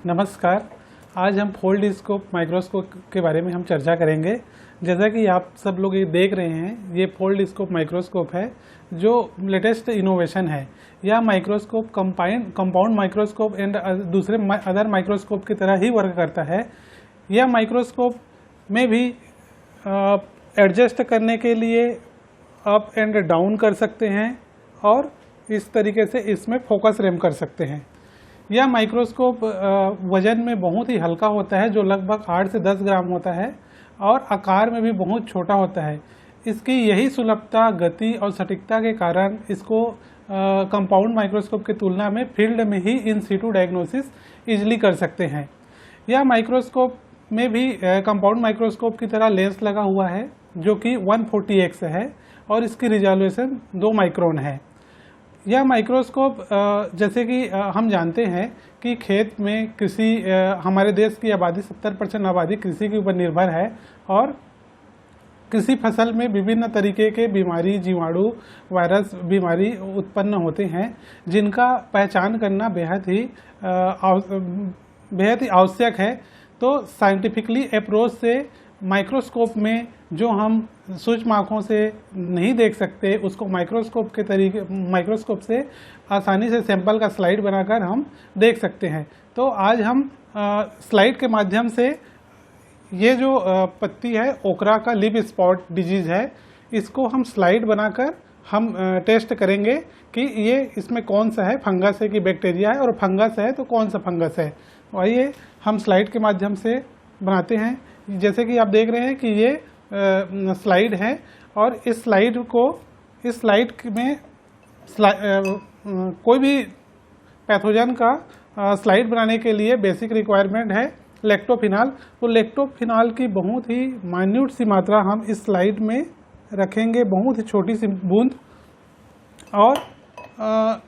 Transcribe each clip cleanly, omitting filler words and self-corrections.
नमस्कार। आज हम फोल्ड स्कोप माइक्रोस्कोप के बारे में हम चर्चा करेंगे। जैसा कि आप सब लोग ये देख रहे हैं, ये फोल्ड स्कोप माइक्रोस्कोप है जो लेटेस्ट इनोवेशन है। यह माइक्रोस्कोप कंपाउंड माइक्रोस्कोप एंड दूसरे अदर माइक्रोस्कोप की तरह ही वर्क करता है। यह माइक्रोस्कोप में भी एडजस्ट करने के लिए अप एंड डाउन कर सकते हैं और इस तरीके से इसमें फोकस रैम कर सकते हैं। यह माइक्रोस्कोप वजन में बहुत ही हल्का होता है, जो लगभग 8 से 10 ग्राम होता है और आकार में भी बहुत छोटा होता है। इसकी यही सुलभता, गति और सटीकता के कारण इसको कंपाउंड माइक्रोस्कोप की तुलना में फील्ड में ही इन सीटू डायग्नोसिस इजीली कर सकते हैं। यह माइक्रोस्कोप में भी कंपाउंड माइक्रोस्कोप की तरह लेंस लगा हुआ है जो कि 140x है और इसकी रिजोल्यूशन 2 माइक्रोन है। यह माइक्रोस्कोप जैसे कि हम जानते हैं कि खेत में कृषि, हमारे देश की आबादी 70% आबादी कृषि के ऊपर निर्भर है और कृषि फसल में विभिन्न तरीके के बीमारी, जीवाणु, वायरस बीमारी उत्पन्न होते हैं, जिनका पहचान करना बेहद ही आवश्यक है। तो साइंटिफिकली अप्रोच से माइक्रोस्कोप में जो हम सूक्ष्म आँखों से नहीं देख सकते, उसको माइक्रोस्कोप से आसानी से सैंपल का स्लाइड बनाकर हम देख सकते हैं। तो आज हम स्लाइड के माध्यम से ये जो पत्ती है, ओकरा का लिप स्पॉट डिजीज है, इसको हम स्लाइड बनाकर हम टेस्ट करेंगे कि ये इसमें कौन सा है, फंगस है कि बैक्टीरिया है, और फंगस है तो कौन सा फंगस है। तो आइए हम स्लाइड के माध्यम से बनाते हैं। जैसे कि आप देख रहे हैं कि ये स्लाइड है और इस स्लाइड में कोई भी पैथोजन का स्लाइड बनाने के लिए बेसिक रिक्वायरमेंट है लैक्टोफिनाल। तो लैक्टोफिनाल की बहुत ही माइन्यूट सी मात्रा हम इस स्लाइड में रखेंगे, बहुत ही छोटी सी बूंद। और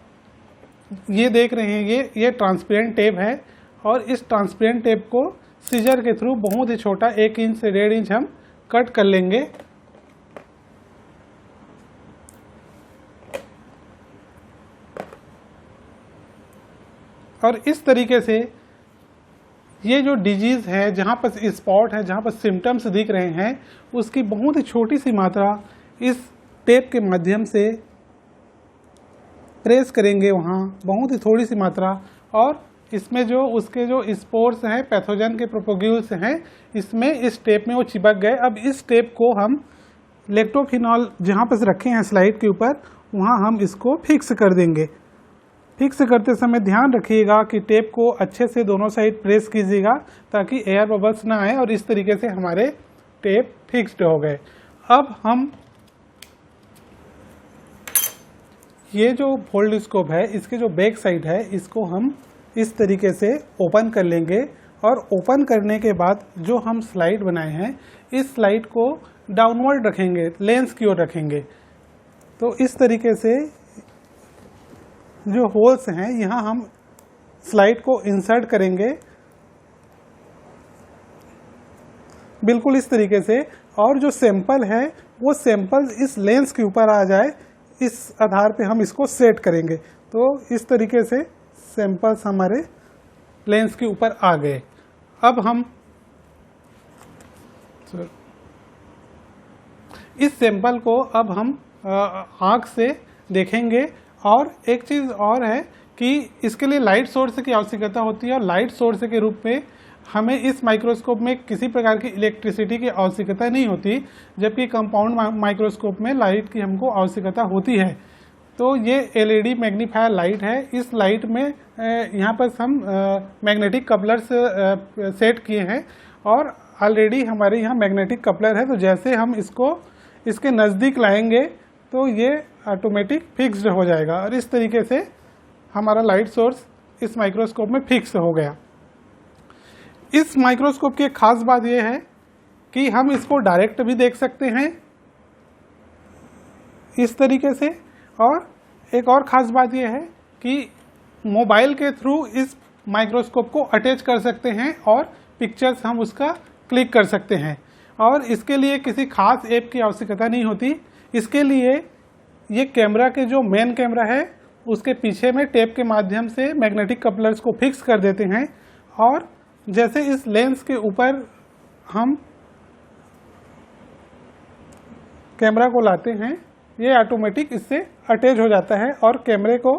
ये देख रहे हैं, ये ट्रांसपेरेंट टेप है और इस ट्रांसपेरेंट टेप को सीजर के थ्रू बहुत ही छोटा 1 इंच से 1.5 इंच हम कट कर लेंगे। और इस तरीके से ये जो डिजीज है, जहाँ पर स्पॉट है, जहाँ पर सिम्टम्स दिख रहे हैं, उसकी बहुत ही छोटी सी मात्रा इस टेप के माध्यम से प्रेस करेंगे, वहाँ बहुत ही थोड़ी सी मात्रा। और इसमें जो उसके जो स्पोर्स हैं, पैथोजन के प्रोपोग्यूल्स हैं, इसमें इस टेप में वो चिपक गए। अब इस टेप को हम लैक्टोफिनॉल जहाँ पर रखे हैं स्लाइड के ऊपर, वहाँ हम इसको फिक्स कर देंगे। फिक्स करते समय ध्यान रखिएगा कि टेप को अच्छे से दोनों साइड प्रेस कीजिएगा ताकि एयर बबल्स ना आए, और इस तरीके से हमारे टेप फिक्स्ड हो गए। अब हम ये जो फोल्ड स्कोप है, इसके जो बैक साइड है, इसको हम इस तरीके से ओपन कर लेंगे। और ओपन करने के बाद जो हम स्लाइड बनाए हैं, इस स्लाइड को डाउनवर्ड रखेंगे, लेंस की ओर रखेंगे। तो इस तरीके से जो होल्स हैं, यहाँ हम स्लाइड को इंसर्ट करेंगे बिल्कुल इस तरीके से। और जो सैंपल है, वो सैंपल इस लेंस के ऊपर आ जाए, इस आधार पे हम इसको सेट करेंगे। तो इस तरीके से सैंपल्स हमारे लेंस के ऊपर आ गए। अब हम इस सैंपल को अब हम आँख से देखेंगे। और एक चीज़ और है कि इसके लिए लाइट सोर्स की आवश्यकता होती है, और लाइट सोर्स के रूप में हमें इस माइक्रोस्कोप में किसी प्रकार की इलेक्ट्रिसिटी की आवश्यकता नहीं होती, जबकि कंपाउंड माइक्रोस्कोप में लाइट की हमको आवश्यकता होती है। तो ये LED मैग्नीफायर लाइट है। इस लाइट में यहाँ पर हम मैग्नेटिक कपलर्स सेट किए हैं और ऑलरेडी हमारे यहाँ मैग्नेटिक कपलर है। तो जैसे हम इसको इसके नज़दीक लाएंगे तो ये ऑटोमेटिक फिक्स्ड हो जाएगा, और इस तरीके से हमारा लाइट सोर्स इस माइक्रोस्कोप में फिक्स हो गया। इस माइक्रोस्कोप की एक खास बात यह है कि हम इसको डायरेक्ट भी देख सकते हैं इस तरीके से, और एक और ख़ास बात यह है कि मोबाइल के थ्रू इस माइक्रोस्कोप को अटैच कर सकते हैं और पिक्चर्स हम उसका क्लिक कर सकते हैं। और इसके लिए किसी खास ऐप की आवश्यकता नहीं होती। इसके लिए ये कैमरा के जो मेन कैमरा है, उसके पीछे में टेप के माध्यम से मैग्नेटिक कपलर्स को फिक्स कर देते हैं और जैसे इस लेंस के ऊपर हम कैमरा को लाते हैं, ये ऑटोमेटिक इससे अटैच हो जाता है और कैमरे को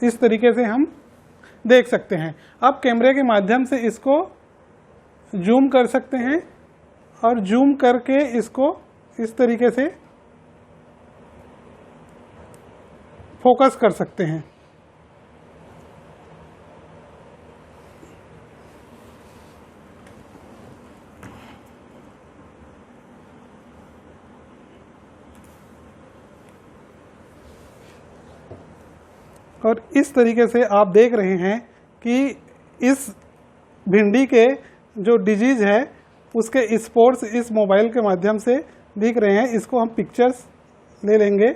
इस तरीके से हम देख सकते हैं। अब कैमरे के माध्यम से इसको जूम कर सकते हैं और जूम करके इसको इस तरीके से फोकस कर सकते हैं। और इस तरीके से आप देख रहे हैं कि इस भिंडी के जो डिजीज है उसके स्पोर्स इस मोबाइल के माध्यम से दिख रहे हैं। इसको हम पिक्चर्स ले लेंगे।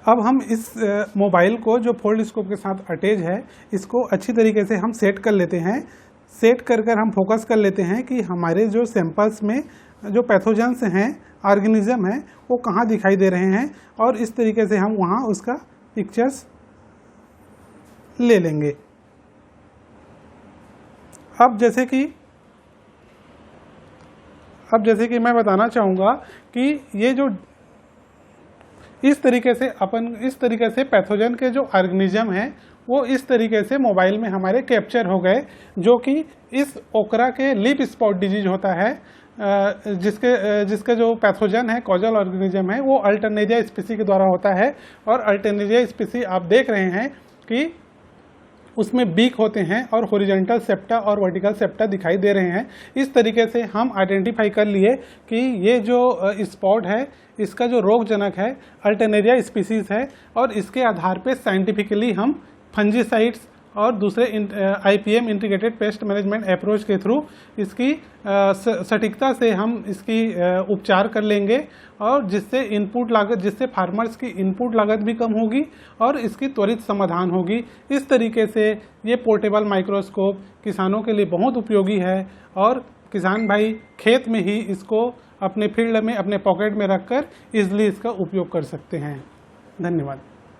अब हम इस मोबाइल को जो फोल्ड स्कोप के साथ अटैच है इसको अच्छी तरीके से हम सेट कर लेते हैं। सेट कर हम फोकस कर लेते हैं कि हमारे जो सैंपल्स में जो पैथोजेंस हैं, ऑर्गेनिज्म हैं, वो कहाँ दिखाई दे रहे हैं और इस तरीके से हम वहाँ उसका पिक्चर्स ले लेंगे। अब जैसे कि मैं बताना चाहूँगा कि ये जो इस तरीके से पैथोजन के जो ऑर्गेनिज्म हैं वो इस तरीके से मोबाइल में हमारे कैप्चर हो गए, जो कि इस ओकरा के लिप स्पॉट डिजीज होता है, जिसका जो पैथोजन है, कॉजल ऑर्गेनिज्म है, वो अल्टरनेरिया स्पीसी के द्वारा होता है। और अल्टरनेरिया स्पीसी आप देख रहे हैं कि उसमें बीक होते हैं और हॉरिजॉन्टल सेप्टा और वर्टिकल सेप्टा दिखाई दे रहे हैं। इस तरीके से हम आइडेंटिफाई कर लिए कि ये जो स्पॉट है इसका जो रोगजनक है अल्टरनेरिया स्पीसीज है और इसके आधार पे साइंटिफिकली हम फंजीसाइड्स और दूसरे IPM integrated pest management approach के थ्रू इसकी सटीकता से हम इसकी उपचार कर लेंगे और जिससे फार्मर्स की इनपुट लागत भी कम होगी और इसकी त्वरित समाधान होगी। इस तरीके से ये पोर्टेबल माइक्रोस्कोप किसानों के लिए बहुत उपयोगी है और किसान भाई खेत में ही इसको अपने फील्ड में, अपने पॉकेट में रखकर इजीली इसका उपयोग कर सकते हैं। धन्यवाद।